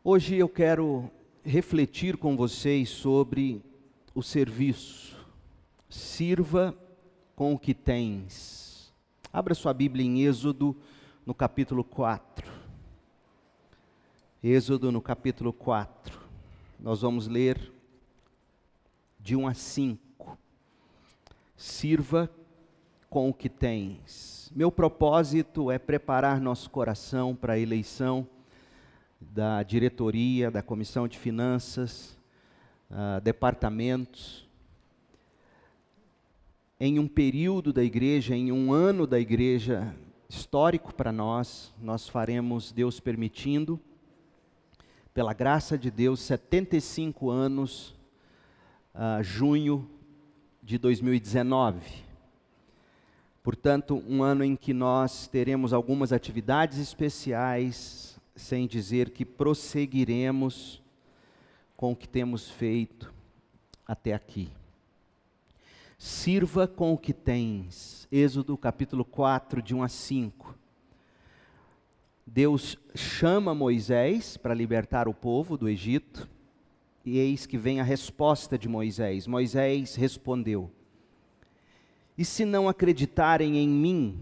Hoje eu quero refletir com vocês sobre o serviço. Sirva com o que tens. Abra sua Bíblia em Êxodo, no capítulo 4. Êxodo, no capítulo 4. Nós vamos ler de 1 a 5. Sirva com o que tens. Meu propósito é preparar nosso coração para a eleição da diretoria, da comissão de finanças, departamentos, em um período da igreja, em um ano da igreja histórico para nós. Nós faremos, Deus permitindo, pela graça de Deus, 75 anos, junho de 2019. Portanto, um ano em que nós teremos algumas atividades especiais, sem dizer que prosseguiremos com o que temos feito até aqui. Sirva com o que tens. Êxodo capítulo 4, de 1 a 5. Deus chama Moisés para libertar o povo do Egito, e eis que vem a resposta de Moisés. Moisés respondeu: e se não acreditarem em mim,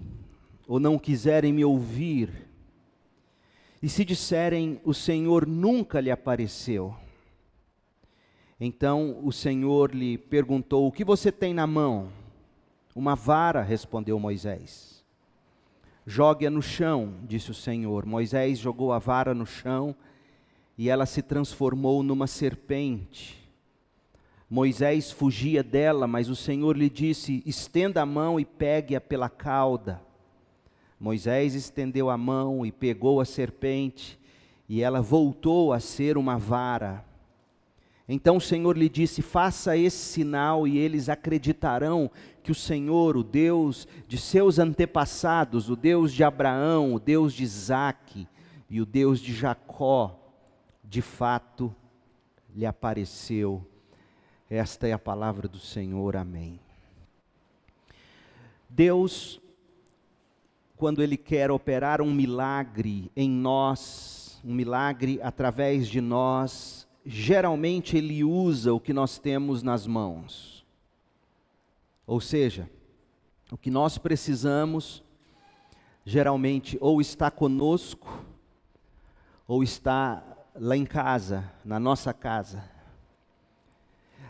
ou não quiserem me ouvir, e se disserem, o Senhor nunca lhe apareceu? Então o Senhor lhe perguntou: o que você tem na mão? Uma vara, respondeu Moisés. Jogue-a no chão, disse o Senhor. Moisés jogou a vara no chão, e ela se transformou numa serpente. Moisés fugia dela, mas o Senhor lhe disse: estenda a mão e pegue-a pela cauda. Moisés estendeu a mão e pegou a serpente, e ela voltou a ser uma vara. Então o Senhor lhe disse: faça esse sinal e eles acreditarão que o Senhor, o Deus de seus antepassados, o Deus de Abraão, o Deus de Isaque e o Deus de Jacó, de fato lhe apareceu. Esta é a palavra do Senhor, amém. Deus, quando Ele quer operar um milagre em nós, um milagre através de nós, geralmente Ele usa o que nós temos nas mãos. Ou seja, o que nós precisamos, geralmente ou está conosco, ou está lá em casa, na nossa casa.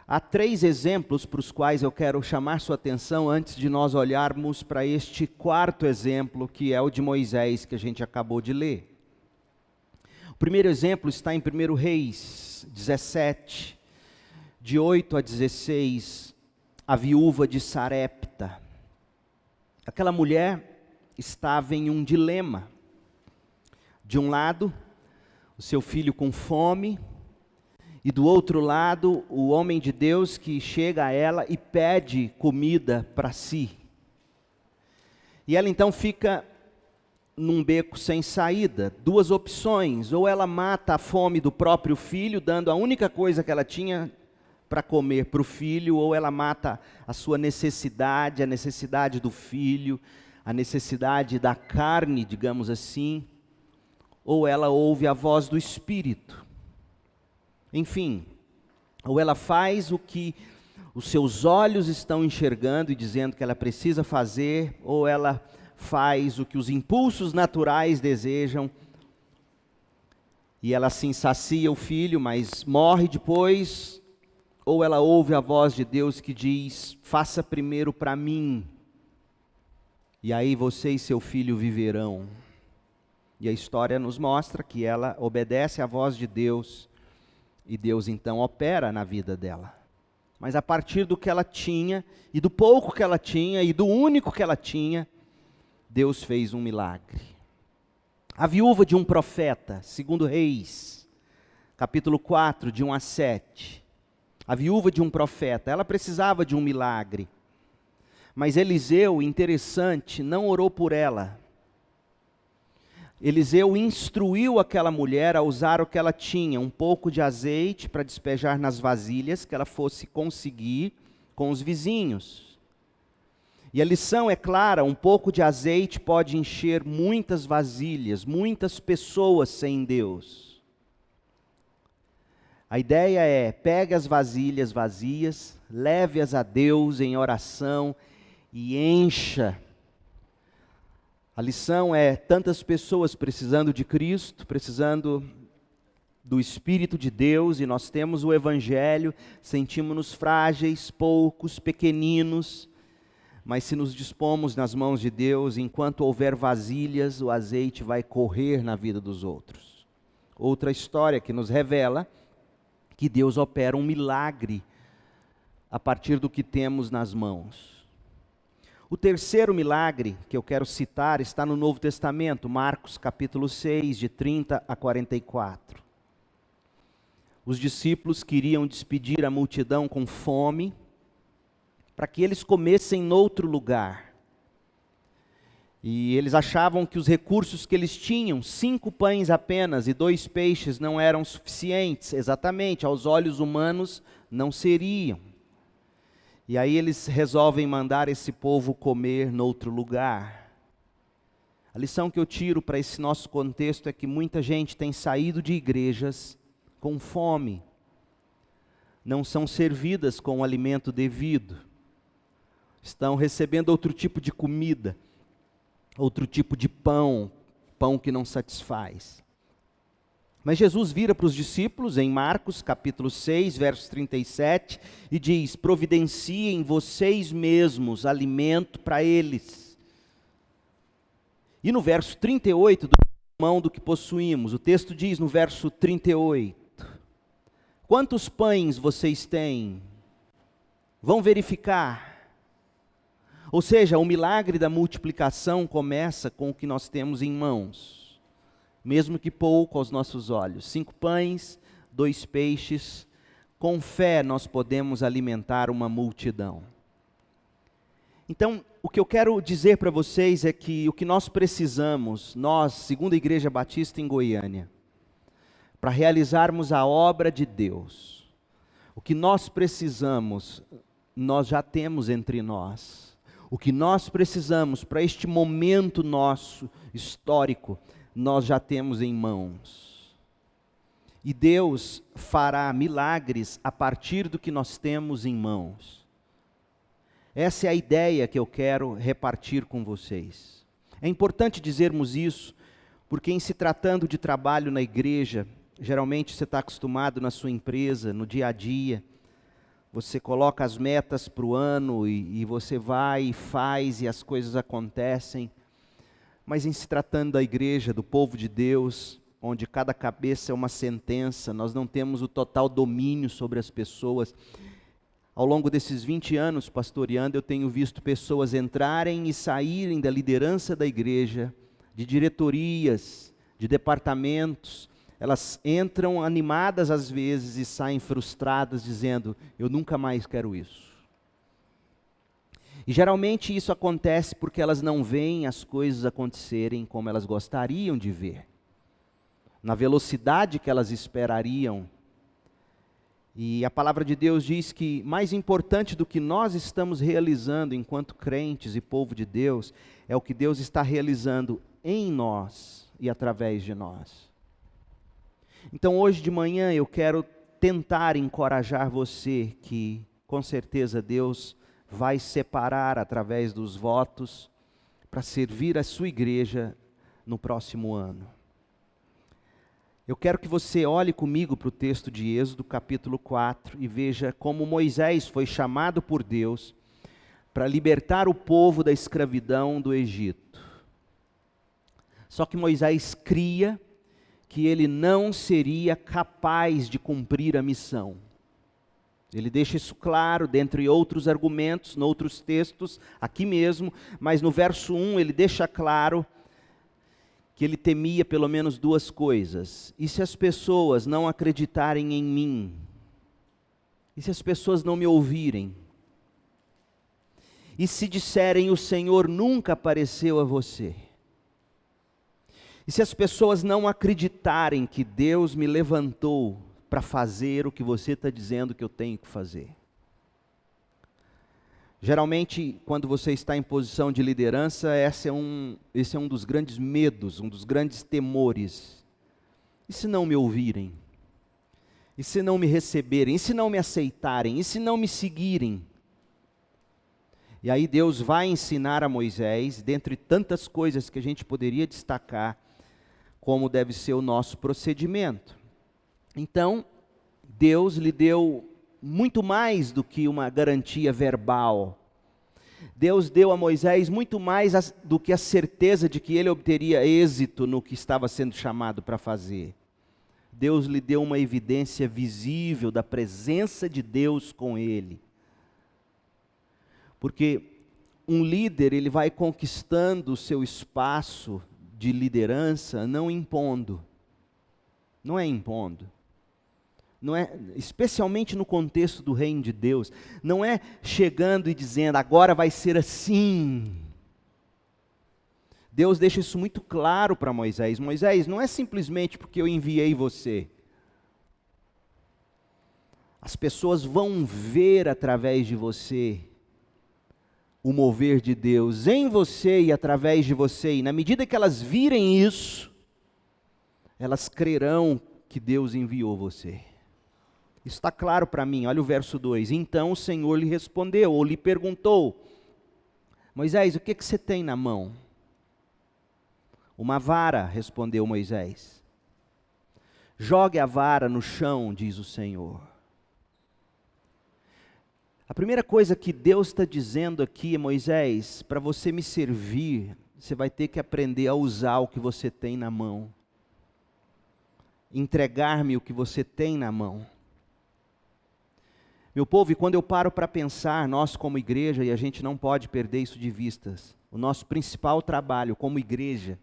Há 3 exemplos para os quais eu quero chamar sua atenção antes de nós olharmos para este 4º exemplo, que é o de Moisés, que a gente acabou de ler. O primeiro exemplo está em 1 Reis 17, de 8 a 16, a viúva de Sarepta. Aquela mulher estava em um dilema. De um lado, o seu filho com fome, e do outro lado, o homem de Deus que chega a ela e pede comida para si. E ela então fica num beco sem saída. 2 opções: ou ela mata a fome do próprio filho, dando a única coisa que ela tinha para comer para o filho, ou ela mata a sua necessidade, a necessidade do filho, a necessidade da carne, digamos assim, ou ela ouve a voz do Espírito. Enfim, ou ela faz o que os seus olhos estão enxergando e dizendo que ela precisa fazer, ou ela faz o que os impulsos naturais desejam, e ela assim sacia o filho, mas morre depois, ou ela ouve a voz de Deus que diz: faça primeiro para mim, e aí você e seu filho viverão. E a história nos mostra que ela obedece à voz de Deus, e Deus então opera na vida dela. Mas a partir do que ela tinha, e do pouco que ela tinha, e do único que ela tinha, Deus fez um milagre. A viúva de um profeta, 2 Reis, capítulo 4, de 1 a 7. A viúva de um profeta, ela precisava de um milagre. Mas Eliseu, interessante, não orou por ela. Eliseu instruiu aquela mulher a usar o que ela tinha, um pouco de azeite para despejar nas vasilhas, que ela fosse conseguir com os vizinhos. E a lição é clara: um pouco de azeite pode encher muitas vasilhas, muitas pessoas sem Deus. A ideia é: pegue as vasilhas vazias, leve-as a Deus em oração e encha. A lição é tantas pessoas precisando de Cristo, precisando do Espírito de Deus, e nós temos o Evangelho, sentimos-nos frágeis, poucos, pequeninos, mas se nos dispomos nas mãos de Deus, enquanto houver vasilhas, o azeite vai correr na vida dos outros. Outra história que nos revela que Deus opera um milagre a partir do que temos nas mãos. O terceiro milagre que eu quero citar está no Novo Testamento, Marcos capítulo 6, de 30 a 44. Os discípulos queriam despedir a multidão com fome, para que eles comessem noutro lugar. E eles achavam que os recursos que eles tinham, 5 pães apenas e 2 peixes, não eram suficientes. Exatamente, aos olhos humanos não seriam. E aí eles resolvem mandar esse povo comer noutro lugar. A lição que eu tiro para esse nosso contexto é que muita gente tem saído de igrejas com fome. Não são servidas com o alimento devido. Estão recebendo outro tipo de comida, outro tipo de pão, pão que não satisfaz. Mas Jesus vira para os discípulos em Marcos capítulo 6, verso 37, e diz: providenciem vocês mesmos alimento para eles. E no verso 38, do mão do que possuímos, o texto diz no verso 38, quantos pães vocês têm? Vão verificar. Ou seja, o milagre da multiplicação começa com o que nós temos em mãos, mesmo que pouco aos nossos olhos. 5 pães, 2 peixes, com fé nós podemos alimentar uma multidão. Então, o que eu quero dizer para vocês é que o que nós precisamos, nós, Segunda Igreja Batista em Goiânia, para realizarmos a obra de Deus, o que nós precisamos, nós já temos entre nós. O que nós precisamos para este momento nosso histórico, nós já temos em mãos. E Deus fará milagres a partir do que nós temos em mãos. Essa é a ideia que eu quero repartir com vocês. É importante dizermos isso, porque em se tratando de trabalho na igreja, geralmente você está acostumado na sua empresa, no dia a dia, você coloca as metas para o ano e você vai e faz e as coisas acontecem. Mas em se tratando da igreja, do povo de Deus, onde cada cabeça é uma sentença, nós não temos o total domínio sobre as pessoas. Ao longo desses 20 anos pastoreando, eu tenho visto pessoas entrarem e saírem da liderança da igreja, de diretorias, de departamentos. Elas entram animadas às vezes e saem frustradas, dizendo: eu nunca mais quero isso. E geralmente isso acontece porque elas não veem as coisas acontecerem como elas gostariam de ver, na velocidade que elas esperariam. E a palavra de Deus diz que mais importante do que nós estamos realizando enquanto crentes e povo de Deus, é o que Deus está realizando em nós e através de nós. Então hoje de manhã eu quero tentar encorajar você que com certeza Deus vai separar através dos votos para servir a sua igreja no próximo ano. Eu quero que você olhe comigo para o texto de Êxodo capítulo 4 e veja como Moisés foi chamado por Deus para libertar o povo da escravidão do Egito. Só que Moisés cria que ele não seria capaz de cumprir a missão. Ele deixa isso claro, dentre outros argumentos, em outros textos, aqui mesmo, mas no verso 1 ele deixa claro que ele temia pelo menos 2 coisas. E se as pessoas não acreditarem em mim? E se as pessoas não me ouvirem? E se disserem: o Senhor nunca apareceu a você? E se as pessoas não acreditarem que Deus me levantou para fazer o que você está dizendo que eu tenho que fazer? Geralmente, quando você está em posição de liderança, esse é um dos grandes medos, um dos grandes temores. E se não me ouvirem? E se não me receberem? E se não me aceitarem? E se não me seguirem? E aí Deus vai ensinar a Moisés, dentre tantas coisas que a gente poderia destacar, como deve ser o nosso procedimento. Então, Deus lhe deu muito mais do que uma garantia verbal. Deus deu a Moisés muito mais do que a certeza de que ele obteria êxito no que estava sendo chamado para fazer. Deus lhe deu uma evidência visível da presença de Deus com ele. Porque um líder, ele vai conquistando o seu espaço de liderança, não impondo. Não é impondo. Não é, especialmente no contexto do reino de Deus, não é chegando e dizendo, agora vai ser assim. Deus deixa isso muito claro para Moisés. Moisés, não é simplesmente porque eu enviei você. As pessoas vão ver através de você o mover de Deus em você e através de você. E na medida que elas virem isso, elas crerão que Deus enviou você. Isso está claro para mim. Olha o verso 2. Então o Senhor lhe respondeu, ou lhe perguntou, Moisés, o que você tem na mão? Uma vara, respondeu Moisés. Jogue a vara no chão, diz o Senhor. A primeira coisa que Deus está dizendo aqui, Moisés, para você me servir, você vai ter que aprender a usar o que você tem na mão. Entregar-me o que você tem na mão. Meu povo, e quando eu paro para pensar, nós como igreja, e a gente não pode perder isso de vistas, o nosso principal trabalho como igreja,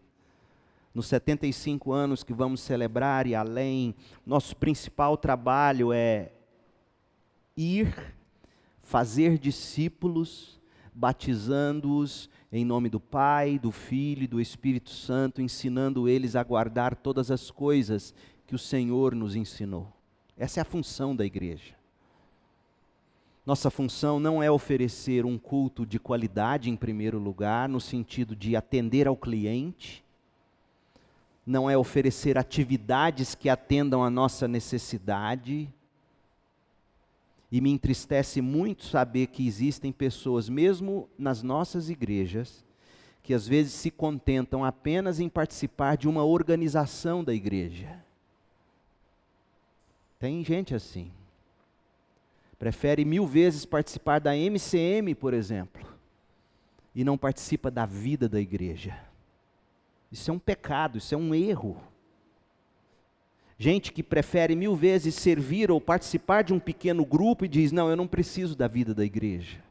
nos 75 anos que vamos celebrar e além, nosso principal trabalho é ir, fazer discípulos, batizando-os em nome do Pai, do Filho e do Espírito Santo, ensinando eles a guardar todas as coisas que o Senhor nos ensinou. Essa é a função da igreja. Nossa função não é oferecer um culto de qualidade em primeiro lugar, no sentido de atender ao cliente, não é oferecer atividades que atendam a nossa necessidade. E me entristece muito saber que existem pessoas, mesmo nas nossas igrejas, que às vezes se contentam apenas em participar de uma organização da igreja. Tem gente assim. Prefere 1000 vezes participar da MCM, por exemplo, e não participa da vida da igreja. Isso é um pecado, isso é um erro. Gente que prefere 1000 vezes servir ou participar de um pequeno grupo e diz, não, eu não preciso da vida da igreja.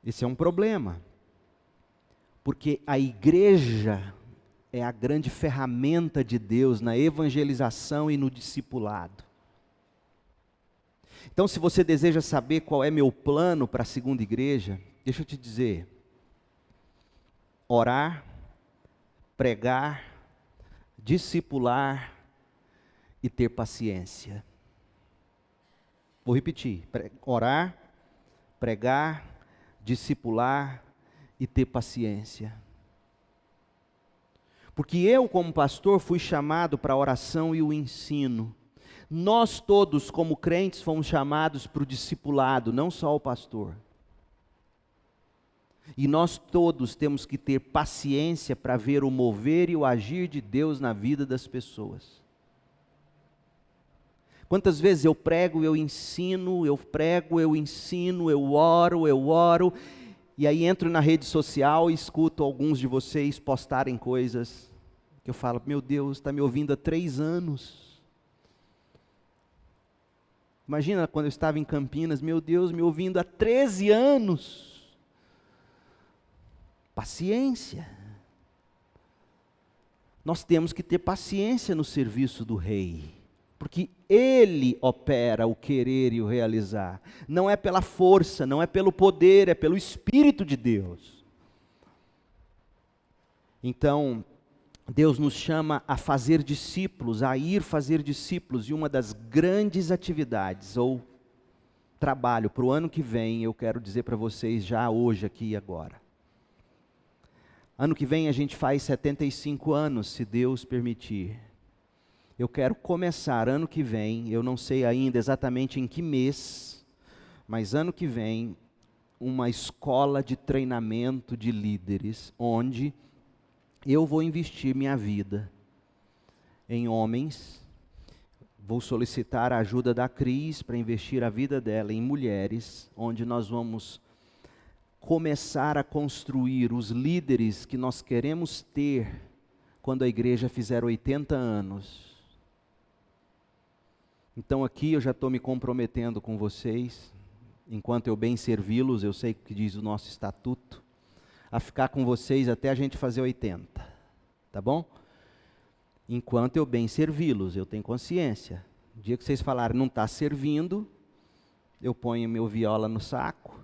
Esse é um problema. Porque a igreja é a grande ferramenta de Deus na evangelização e no discipulado. Então, se você deseja saber qual é meu plano para a segunda igreja, deixa eu te dizer. Orar, pregar, discipular e ter paciência. Vou repetir. Orar, pregar, discipular e ter paciência. Porque eu, como pastor, fui chamado para a oração e o ensino. Nós todos, como crentes, fomos chamados para o discipulado, não só o pastor. E nós todos temos que ter paciência para ver o mover e o agir de Deus na vida das pessoas. Quantas vezes eu prego, eu ensino, eu prego, eu ensino, eu oro, e aí entro na rede social e escuto alguns de vocês postarem coisas que eu falo, meu Deus, está me ouvindo há 3 anos. Imagina quando eu estava em Campinas, meu Deus, me ouvindo há 13 anos. Paciência. Nós temos que ter paciência no serviço do Rei, porque Ele opera o querer e o realizar. Não é pela força, não é pelo poder, é pelo Espírito de Deus. Então, Deus nos chama a fazer discípulos, a ir fazer discípulos, e uma das grandes atividades, ou trabalho para o ano que vem, eu quero dizer para vocês já hoje, aqui e agora. Ano que vem a gente faz 75 anos, se Deus permitir. Eu quero começar ano que vem, eu não sei ainda exatamente em que mês, mas ano que vem, uma escola de treinamento de líderes, onde eu vou investir minha vida em homens, vou solicitar a ajuda da Cris para investir a vida dela em mulheres, onde nós vamos começar a construir os líderes que nós queremos ter quando a igreja fizer 80 anos. Então aqui eu já estou me comprometendo com vocês, enquanto eu bem servi-los, eu sei o que diz o nosso estatuto, a ficar com vocês até a gente fazer 80, tá bom? Enquanto eu bem servi-los, eu tenho consciência. O dia que vocês falarem não está servindo, eu ponho meu viola no saco,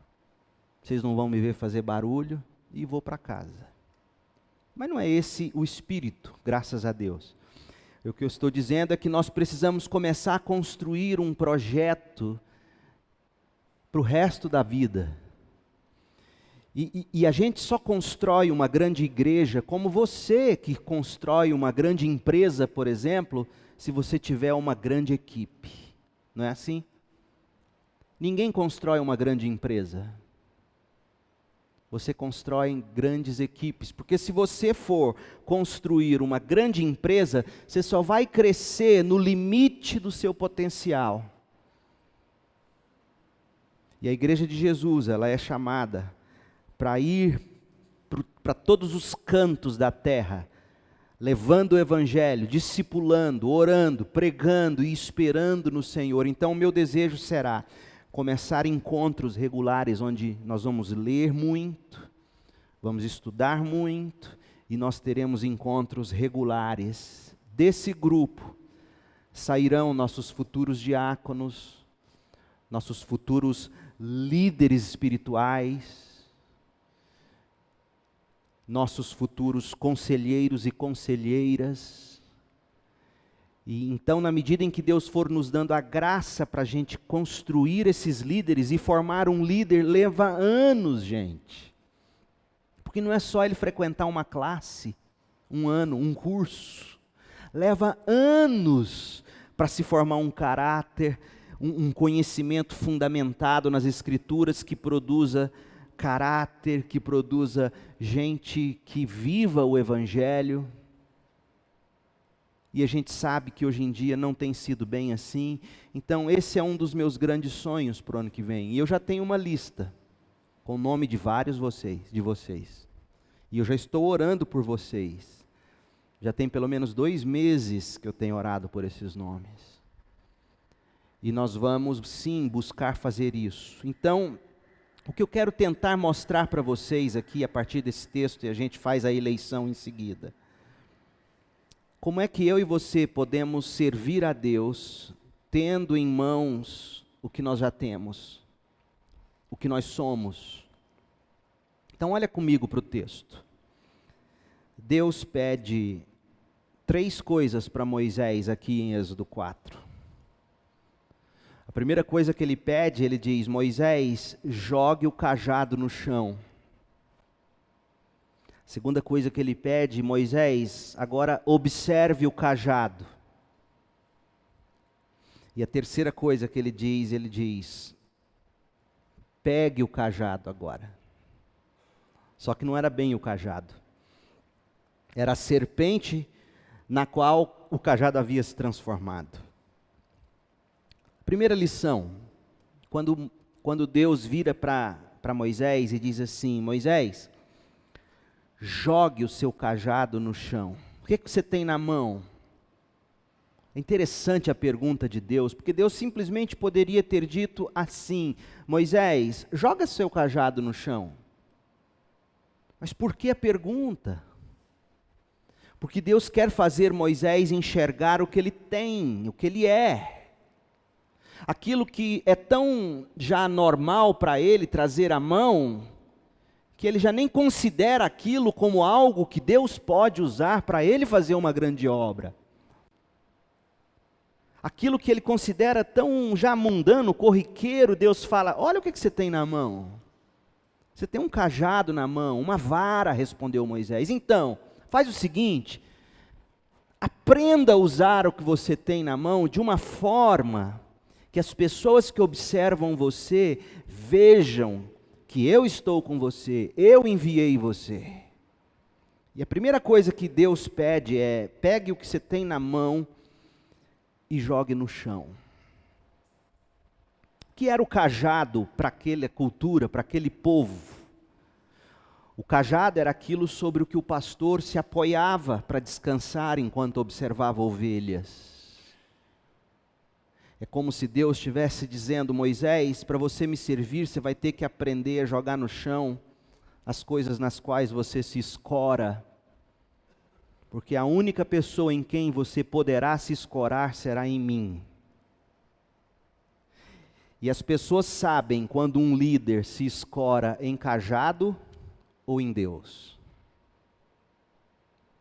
vocês não vão me ver fazer barulho e vou para casa. Mas não é esse o espírito, graças a Deus. O que eu estou dizendo é que nós precisamos começar a construir um projeto para o resto da vida. E a gente só constrói uma grande igreja, como você que constrói uma grande empresa, por exemplo, se você tiver uma grande equipe. Não é assim? Ninguém constrói uma grande empresa. Você constrói grandes equipes, porque se você for construir uma grande empresa, você só vai crescer no limite do seu potencial. E a igreja de Jesus, ela é chamada para ir para todos os cantos da terra, levando o evangelho, discipulando, orando, pregando e esperando no Senhor. Então o meu desejo será começar encontros regulares, onde nós vamos ler muito, vamos estudar muito, e nós teremos encontros regulares. Desse grupo sairão nossos futuros diáconos, nossos futuros líderes espirituais, nossos futuros conselheiros e conselheiras. E então, na medida em que Deus for nos dando a graça para a gente construir esses líderes, e formar um líder leva anos, gente. Porque não é só ele frequentar uma classe, um ano, um curso. Leva anos para se formar um caráter, um conhecimento fundamentado nas Escrituras que produza caráter, que produza gente que viva o Evangelho. E a gente sabe que hoje em dia não tem sido bem assim. Então esse é um dos meus grandes sonhos para o ano que vem. E eu já tenho uma lista com o nome de vários de vocês. E eu já estou orando por vocês. Já tem pelo menos 2 meses que eu tenho orado por esses nomes. E nós vamos sim buscar fazer isso. Então, o que eu quero tentar mostrar para vocês aqui a partir desse texto, e a gente faz a eleição em seguida. Como é que eu e você podemos servir a Deus, tendo em mãos o que nós já temos, o que nós somos? Então olha comigo para o texto. Deus pede 3 coisas para Moisés aqui em Êxodo 4. A primeira coisa que ele pede, ele diz: Moisés, jogue o cajado no chão. Segunda coisa que ele pede: Moisés, agora observe o cajado. E a terceira coisa que ele diz, pegue o cajado agora. Só que não era bem o cajado. Era a serpente na qual o cajado havia se transformado. Primeira lição, quando Deus vira para Moisés e diz assim: Moisés, jogue o seu cajado no chão. O que você tem na mão? É interessante a pergunta de Deus, porque Deus simplesmente poderia ter dito assim: Moisés, joga seu cajado no chão. Mas por que a pergunta? Porque Deus quer fazer Moisés enxergar o que ele tem, o que ele é. Aquilo que é tão já normal para ele trazer à mão, que ele já nem considera aquilo como algo que Deus pode usar para ele fazer uma grande obra. Aquilo que ele considera tão já mundano, corriqueiro, Deus fala: olha o que você tem na mão. Você tem um cajado na mão, uma vara, respondeu Moisés. Então, faz o seguinte, Aprenda a usar o que você tem na mão de uma forma que as pessoas que observam você vejam que eu estou com você, eu enviei você. E a primeira coisa que Deus pede é: pegue o que você tem na mão e jogue no chão. O que era o cajado para aquela cultura, para aquele povo? O cajado era aquilo sobre o que o pastor se apoiava para descansar enquanto observava ovelhas. É como se Deus estivesse dizendo: Moisés, para você me servir, você vai ter que aprender a jogar no chão as coisas nas quais você se escora, porque a única pessoa em quem você poderá se escorar será em mim. E as pessoas sabem quando um líder se escora em cajado ou em Deus.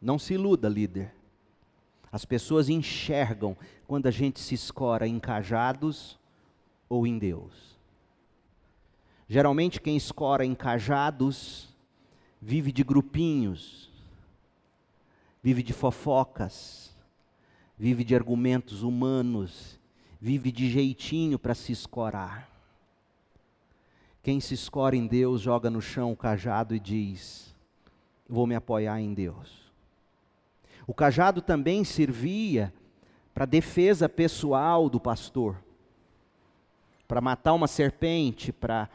Não se iluda, líder. As pessoas enxergam quando a gente se escora em cajados ou em Deus. Geralmente quem escora em cajados vive de grupinhos, vive de fofocas, vive de argumentos humanos, vive de jeitinho para se escorar. Quem se escora em Deus joga no chão o cajado e diz: vou me apoiar em Deus. O cajado também servia para defesa pessoal do pastor, para matar uma serpente, para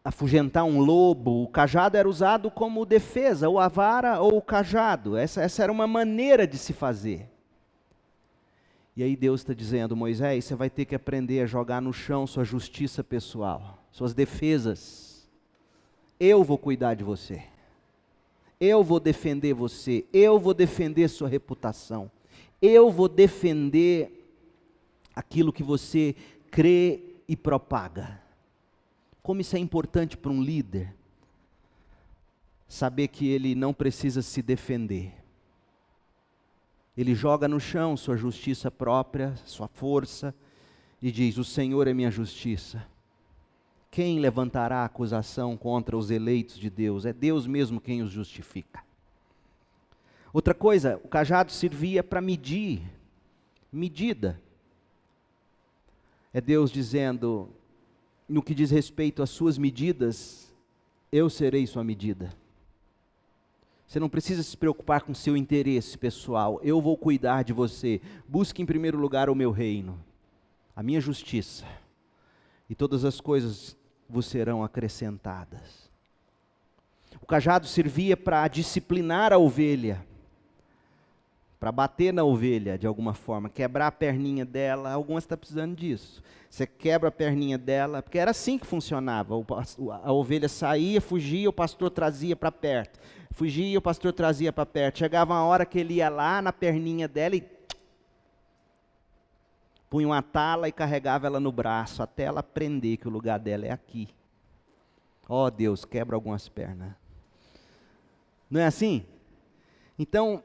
afugentar um lobo. O cajado era usado como defesa, ou a vara ou o cajado. Essa era uma maneira de se fazer. E aí Deus está dizendo: Moisés, você vai ter que aprender a jogar no chão sua justiça pessoal, suas defesas. Eu vou cuidar de você. Eu vou defender você. Eu vou defender sua reputação. Eu vou defender aquilo que você crê e propaga. Como isso é importante para um líder, saber que ele não precisa se defender. Ele joga no chão sua justiça própria, sua força, e diz: o Senhor é minha justiça. Quem levantará acusação contra os eleitos de Deus? É Deus mesmo quem os justifica. Outra coisa, o cajado servia para medir, medida. É Deus dizendo: no que diz respeito às suas medidas, eu serei sua medida. Você não precisa se preocupar com seu interesse pessoal, eu vou cuidar de você. Busque em primeiro lugar o meu reino, a minha justiça, e todas as coisas vos serão acrescentadas. O cajado servia para disciplinar a ovelha, para bater na ovelha de alguma forma, quebrar a perninha dela. Algumas estão precisando disso. Você quebra a perninha dela, porque era assim que funcionava. A ovelha saía, fugia, o pastor trazia para perto. Fugia, o pastor trazia para perto. Chegava uma hora que ele ia lá na perninha dela e punha uma tala e carregava ela no braço, até ela aprender que o lugar dela é aqui. Ó Deus, quebra algumas pernas. Não é assim? Então,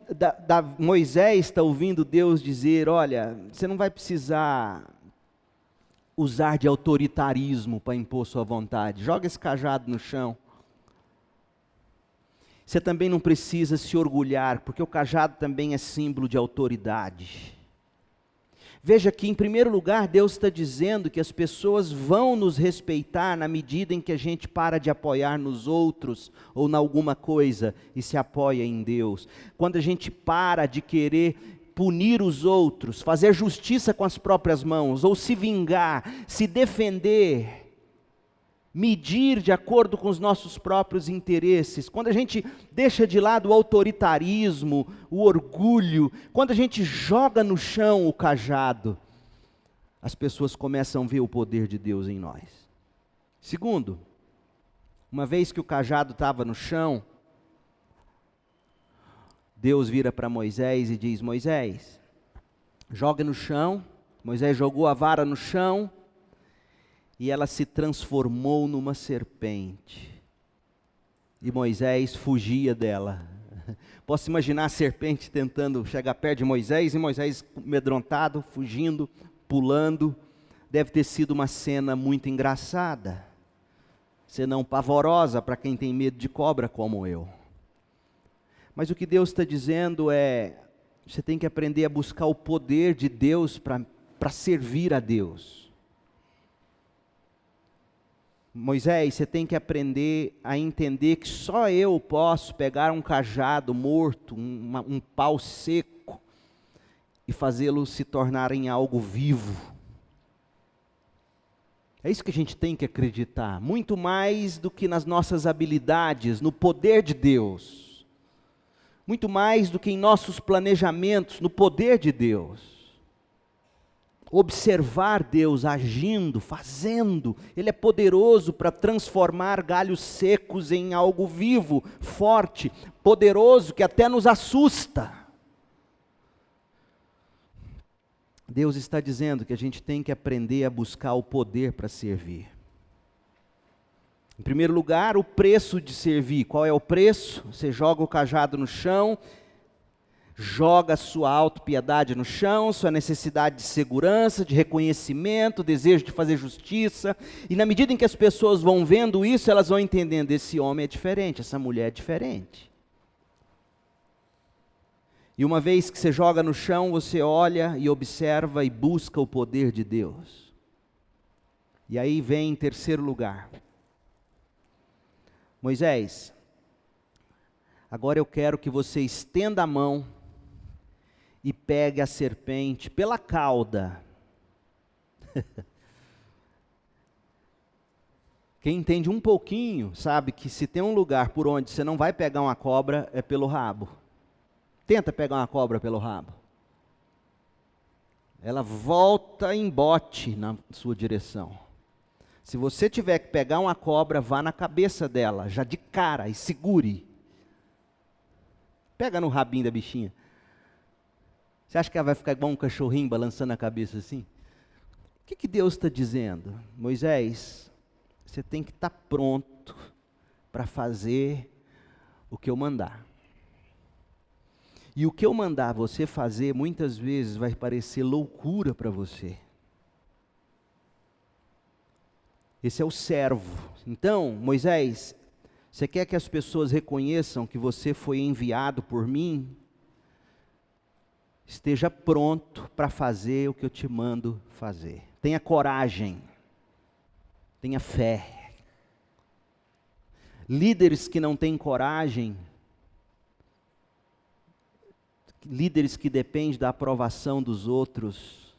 Moisés está ouvindo Deus dizer: olha, você não vai precisar usar de autoritarismo para impor sua vontade. Joga esse cajado no chão. Você também não precisa se orgulhar, porque o cajado também é símbolo de autoridade. Veja que, em primeiro lugar, Deus está dizendo que as pessoas vão nos respeitar na medida em que a gente para de apoiar nos outros ou em alguma coisa e se apoia em Deus. Quando a gente para de querer punir os outros, fazer justiça com as próprias mãos, ou se vingar, se defender, medir de acordo com os nossos próprios interesses, quando a gente deixa de lado o autoritarismo, o orgulho, quando a gente joga no chão o cajado, as pessoas começam a ver o poder de Deus em nós. Segundo, uma vez que o cajado estava no chão, Deus vira para Moisés e diz: Moisés, joga no chão. Moisés jogou a vara no chão, e ela se transformou numa serpente. E Moisés fugia dela. Posso imaginar a serpente tentando chegar perto de Moisés, e Moisés amedrontado, fugindo, pulando. Deve ter sido uma cena muito engraçada, senão pavorosa para quem tem medo de cobra como eu. Mas o que Deus está dizendo é, você tem que aprender a buscar o poder de Deus para servir a Deus. Moisés, você tem que aprender a entender que só eu posso pegar um cajado morto, um pau seco, e fazê-lo se tornar em algo vivo. É isso que a gente tem que acreditar, muito mais do que nas nossas habilidades, no poder de Deus. Muito mais do que em nossos planejamentos, no poder de Deus. Observar Deus agindo, fazendo, Ele é poderoso para transformar galhos secos em algo vivo, forte, poderoso, que até nos assusta. Deus está dizendo que a gente tem que aprender a buscar o poder para servir. Em primeiro lugar, o preço de servir. Qual é o preço? Você joga o cajado no chão, joga a sua autopiedade no chão, sua necessidade de segurança, de reconhecimento, desejo de fazer justiça, e na medida em que as pessoas vão vendo isso, elas vão entendendo, esse homem é diferente, essa mulher é diferente. E uma vez que você joga no chão, você olha e observa e busca o poder de Deus. E aí vem em terceiro lugar. Moisés, agora eu quero que você estenda a mão e pegue a serpente pela cauda. Quem entende um pouquinho, sabe que se tem um lugar por onde você não vai pegar uma cobra, é pelo rabo. Tenta pegar uma cobra pelo rabo. Ela volta em bote na sua direção. Se você tiver que pegar uma cobra, vá na cabeça dela, já de cara, e segure. Pega no rabinho da bichinha. Você acha que ela vai ficar igual um cachorrinho balançando a cabeça assim? O que Deus está dizendo? Moisés, você tem que estar pronto para fazer o que eu mandar. E o que eu mandar você fazer, muitas vezes vai parecer loucura para você. Esse é o servo. Então, Moisés, você quer que as pessoas reconheçam que você foi enviado por mim? Esteja pronto para fazer o que eu te mando fazer. Tenha coragem. Tenha fé. Líderes que não têm coragem, líderes que dependem da aprovação dos outros,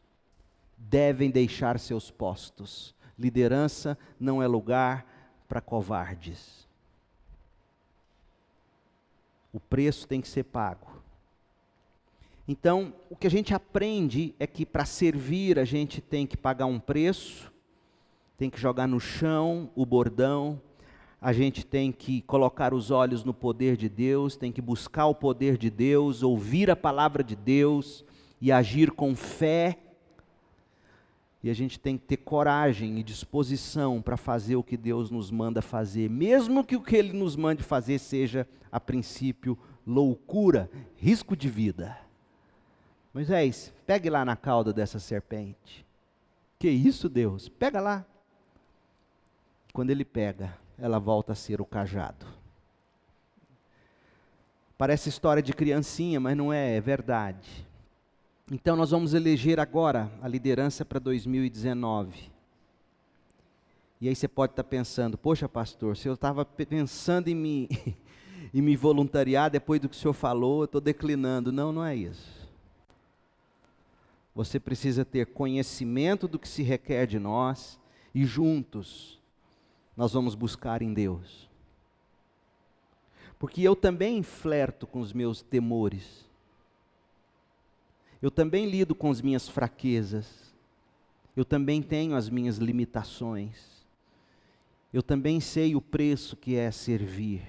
devem deixar seus postos. Liderança não é lugar para covardes. O preço tem que ser pago. Então, o que a gente aprende é que para servir a gente tem que pagar um preço, tem que jogar no chão o bordão, a gente tem que colocar os olhos no poder de Deus, tem que buscar o poder de Deus, ouvir a palavra de Deus e agir com fé. E a gente tem que ter coragem e disposição para fazer o que Deus nos manda fazer, mesmo que o que Ele nos mande fazer seja, a princípio, loucura, risco de vida. Moisés, pegue lá na cauda dessa serpente. Que isso, Deus? Pega lá. Quando ele pega, ela volta a ser o cajado. Parece história de criancinha, mas não é, é verdade. Então nós vamos eleger agora a liderança para 2019. E aí você pode estar pensando, poxa pastor, se eu estava pensando em me voluntariar depois do que o senhor falou, eu estou declinando. Não, não é isso. Você precisa ter conhecimento do que se requer de nós e juntos nós vamos buscar em Deus. Porque eu também flerto com os meus temores. Eu também lido com as minhas fraquezas. Eu também tenho as minhas limitações. Eu também sei o preço que é servir.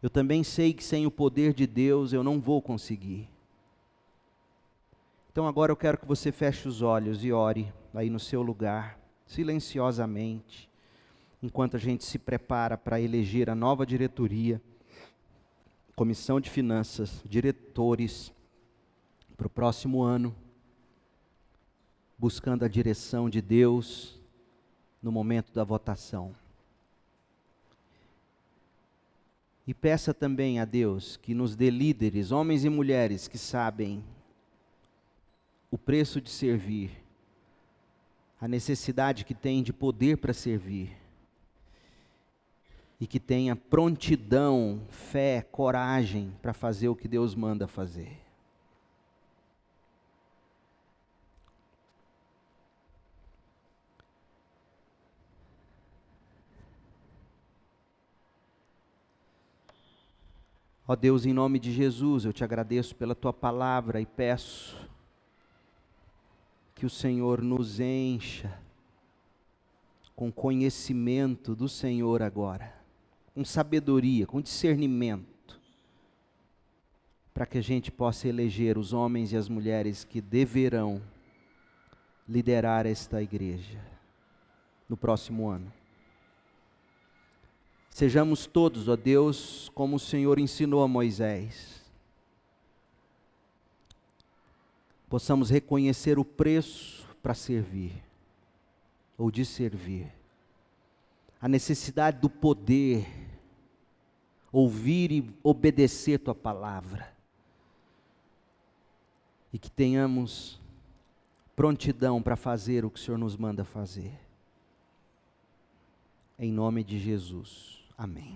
Eu também sei que sem o poder de Deus eu não vou conseguir. Então agora eu quero que você feche os olhos e ore aí no seu lugar, silenciosamente, enquanto a gente se prepara para eleger a nova diretoria, comissão de finanças, diretores, para o próximo ano, buscando a direção de Deus no momento da votação. E peça também a Deus que nos dê líderes, homens e mulheres que sabem o preço de servir, a necessidade que tem de poder para servir, e que tenha prontidão, fé, coragem para fazer o que Deus manda fazer. Ó Deus, em nome de Jesus, eu te agradeço pela tua palavra e peço que o Senhor nos encha com conhecimento do Senhor agora, com sabedoria, com discernimento, para que a gente possa eleger os homens e as mulheres que deverão liderar esta igreja no próximo ano. Sejamos todos, ó Deus, como o Senhor ensinou a Moisés. Possamos reconhecer o preço para servir, ou de servir. A necessidade do poder, ouvir e obedecer tua palavra. E que tenhamos prontidão para fazer o que o Senhor nos manda fazer. Em nome de Jesus. Amém.